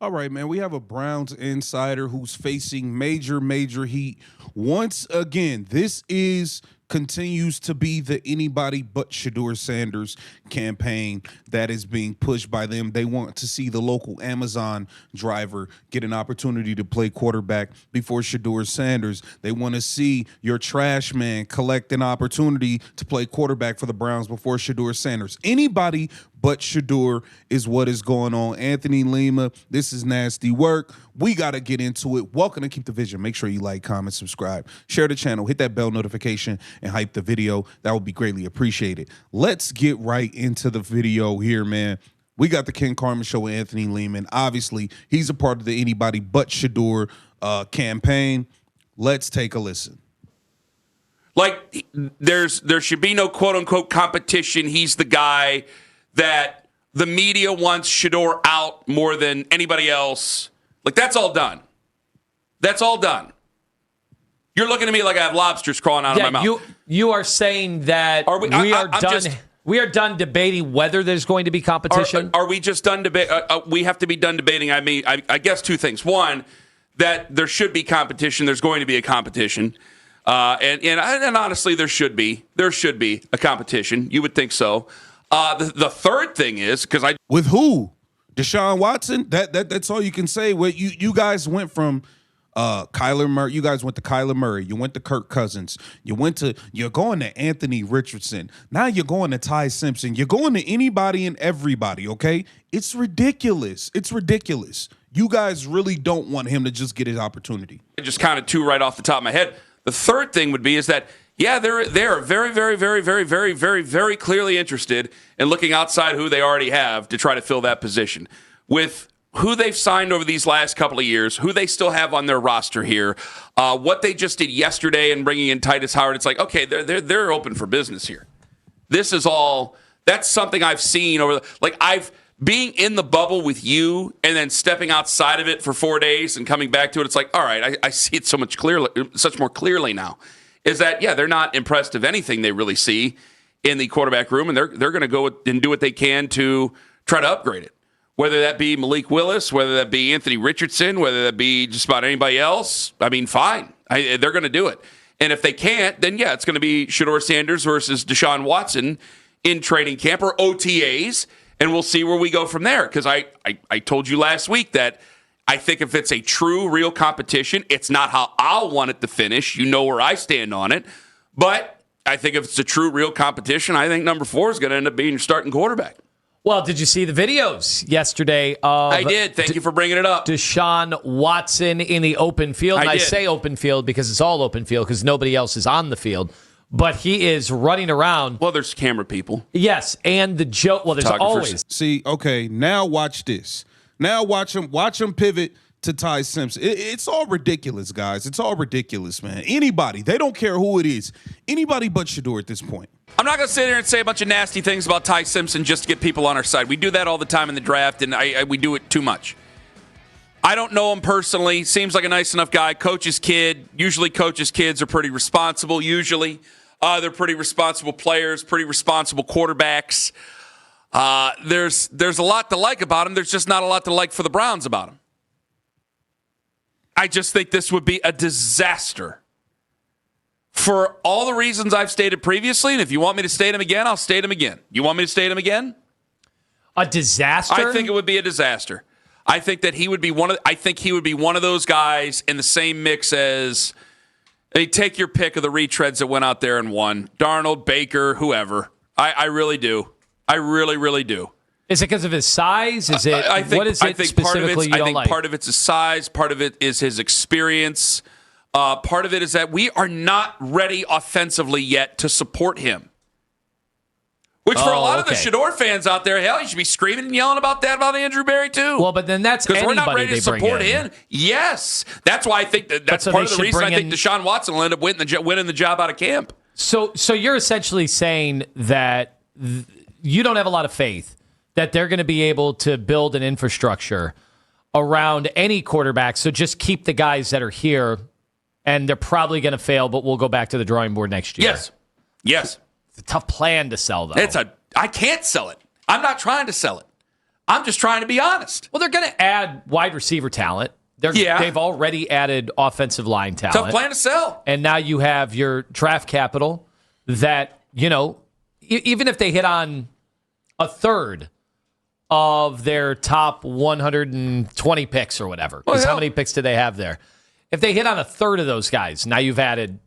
All right, man. We have a Browns insider who's facing major heat once again. This is continues to be the anybody but Shedeur Sanders campaign that is being pushed by them. They want to see the local Amazon driver get an opportunity to play quarterback before Shedeur Sanders. They want to see your trash man collect an opportunity to play quarterback for the Browns before Shedeur Sanders. Anybody but Shedeur is what is going on. Anthony Lima, this is nasty work. We got to get into it. Welcome to Keep the Vision. Make sure you like, comment, subscribe, share the channel, hit that bell notification, and hype the video. That would be greatly appreciated. Let's get right into the video here, man. We got the Ken Carman Show with Anthony Lehman. Obviously, he's a part of the Anybody But Shedeur campaign. Let's take a listen. Like, there should be no quote-unquote competition. He's the guy that the media wants Shedeur out more than anybody else. Like, that's all done. That's all done. You're looking at me like I have lobsters crawling out of my mouth. You are saying that we are done debating whether there's going to be competition? Are we just done debating? We have to be done debating. I mean, I guess two things. One, that there should be competition. There's going to be a competition. And honestly, there should be. There should be a competition. You would think so. The third thing is, because I... With who? Deshaun Watson? That's all you can say. What you guys went from Kyler Murray. You guys went to Kyler Murray. You went to Kirk Cousins. You're going to Anthony Richardson. Now you're going to Ty Simpson. You're going to anybody and everybody, okay? It's ridiculous. It's ridiculous. You guys really don't want him to just get his opportunity. Just kind of two right off the top of my head. The third thing would be is that, yeah, they're very clearly interested in looking outside who they already have to try to fill that position. With who they've signed over these last couple of years, who they still have on their roster here, what they just did yesterday and bringing in Titus Howard, it's like, okay, they're open for business here. This is all, that's something I've seen being in the bubble with you and then stepping outside of it for 4 days and coming back to it, it's like, all right, I see it such more clearly now. Is that, yeah, they're not impressed of anything they really see in the quarterback room, and they're going to go and do what they can to try to upgrade it. Whether that be Malik Willis, whether that be Anthony Richardson, whether that be just about anybody else, I mean, fine. They're going to do it. And if they can't, then, yeah, it's going to be Shedeur Sanders versus Deshaun Watson in training camp or OTAs, and we'll see where we go from there. Because I told you last week that I think if it's a true, real competition, it's not how I'll want it to finish. You know where I stand on it. But I think if it's a true, real competition, I think number 4 is going to end up being your starting quarterback. Well, did you see the videos yesterday of... I did. Thank you for bringing it up. Deshaun Watson in the open field. I say open field because it's all open field because nobody else is on the field. But he is running around. Well, there's camera people. Yes, and the joke... Well, there's always... See, okay, now watch this. Now watch him pivot to Ty Simpson. It's all ridiculous, guys. It's all ridiculous, man. Anybody, they don't care who it is. Anybody but Shedeur at this point. I'm not going to sit here and say a bunch of nasty things about Ty Simpson just to get people on our side. We do that all the time in the draft, and we do it too much. I don't know him personally. Seems like a nice enough guy. Coach's kid. Usually coach's kids are pretty responsible. Usually they're pretty responsible players, pretty responsible quarterbacks. There's a lot to like about him. There's just not a lot to like for the Browns about him. I just think this would be a disaster for all the reasons I've stated previously. And if you want me to state them again, I'll state them again. You want me to state them again? A disaster? I think it would be a disaster. I think that he would be one of those guys in the same mix as, take your pick of the retreads that went out there and won. Darnold, Baker, whoever. I really do. I really, really do. Is it because of his size? Is it? What is it specifically you don't like? Part of it's his size. Part of it is his experience. Part of it is that we are not ready offensively yet to support him. Which for a lot of the Shedeur fans out there, hell, you should be screaming and yelling about that about Andrew Berry too. Well, but then that's because we're not ready to support him. Yes, that's why I think that's part of the reason I think Deshaun Watson will end up winning the job out of camp. So you're essentially saying that you don't have a lot of faith that they're going to be able to build an infrastructure around any quarterback. So just keep the guys that are here, and they're probably going to fail, but we'll go back to the drawing board next year. Yes. It's a tough plan to sell, though. I can't sell it. I'm not trying to sell it. I'm just trying to be honest. Well, they're going to add wide receiver talent. They've already added offensive line talent. Tough plan to sell. And now you have your draft capital that, even if they hit on a third of their top 120 picks or whatever, because how many picks do they have there? If they hit on a third of those guys, now you've added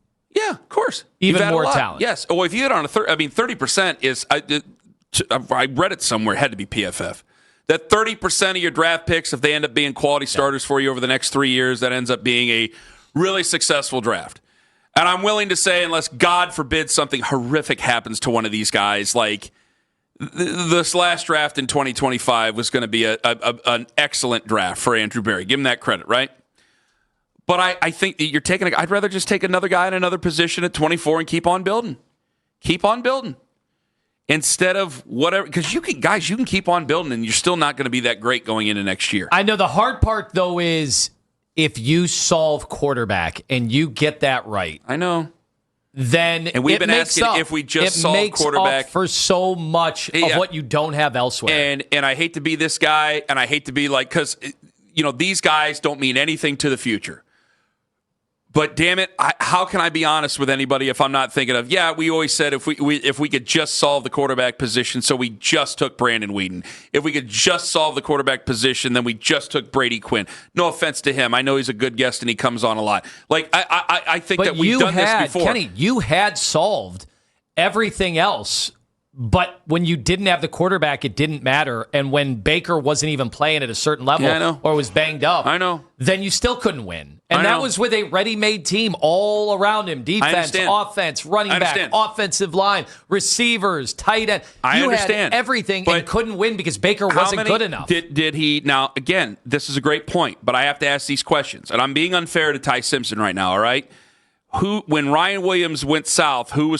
of course. even more talent. Yes. Well, if you hit on a third, 30% is, I read it somewhere, it had to be PFF. That 30% of your draft picks, if they end up being quality starters for you over the next 3 years, that ends up being a really successful draft. And I'm willing to say, unless God forbid something horrific happens to one of these guys, like this last draft in 2025 was going to be an excellent draft for Andrew Berry. Give him that credit, right? But I think that you're taking I'd rather just take another guy in another position at 24 and keep on building. Keep on building. Instead of whatever, because you can keep on building and you're still not going to be that great going into next year. I know the hard part, though, is if you solve quarterback and you get that right. I know. Then and we've been asking if we just solve quarterback up for so much of what you don't have elsewhere. And I hate to be this guy, and I hate to be like, because these guys don't mean anything to the future. But damn it, how can I be honest with anybody if I'm not thinking of, we always said if we could just solve the quarterback position, so we just took Brandon Weeden. If we could just solve the quarterback position, then we just took Brady Quinn. No offense to him. I know he's a good guest and he comes on a lot. Like, I think that we've done this before. Kenny, you had solved everything else. But when you didn't have the quarterback, it didn't matter. And when Baker wasn't even playing at a certain level or was banged up, then you still couldn't win. And that was with a ready-made team all around him. Defense, offense, running back, offensive line, receivers, tight end. You had everything and couldn't win because Baker wasn't good enough. Did he? Now, again, this is a great point, but I have to ask these questions. And I'm being unfair to Ty Simpson right now, all right? When Ryan Williams went south, who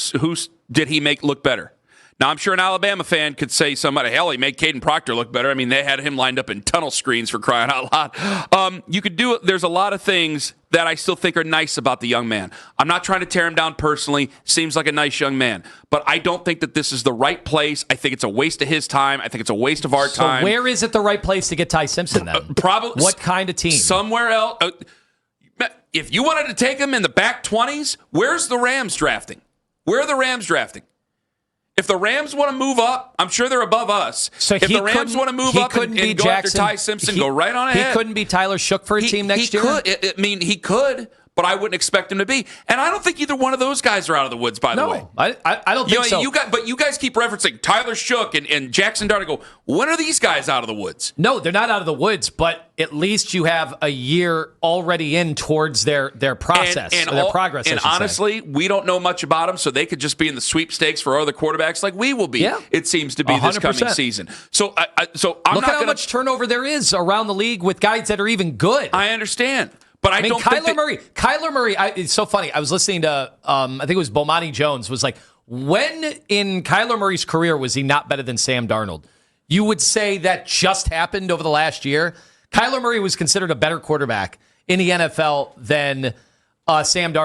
did he make look better? Now, I'm sure an Alabama fan could say somebody, hell, he made Caden Proctor look better. I mean, they had him lined up in tunnel screens for crying out loud. You could do it. There's a lot of things that I still think are nice about the young man. I'm not trying to tear him down personally. Seems like a nice young man. But I don't think that this is the right place. I think it's a waste of his time. I think it's a waste of our time. So where is it the right place to get Ty Simpson then? Probably. What kind of team? Somewhere else. If you wanted to take him in the back 20s, where's the Rams drafting? Where are the Rams drafting? If the Rams want to move up, I'm sure they're above us. So if the Rams want to move up and go after Ty Simpson, go right on ahead. He couldn't be Tyler Shook for a team next year? He could, but I wouldn't expect him to be. And I don't think either one of those guys are out of the woods, by the way. I don't think so. But you guys keep referencing Tyler Shook and Jackson Dart. Go, when are these guys out of the woods? No, they're not out of the woods, but at least you have a year already in towards their process, their progress. And honestly, we don't know much about them, so they could just be in the sweepstakes for other quarterbacks like we will be. Yeah. It seems to be 100%. This coming season. So I'm Look not at how much turnover there is around the league with guys that are even good. I understand. But I don't Kyler Murray, it's so funny. I was listening to, I think it was Bomani Jones, was like, when in Kyler Murray's career was he not better than Sam Darnold? You would say that just happened over the last year. Kyler Murray was considered a better quarterback in the NFL than Sam Darnold.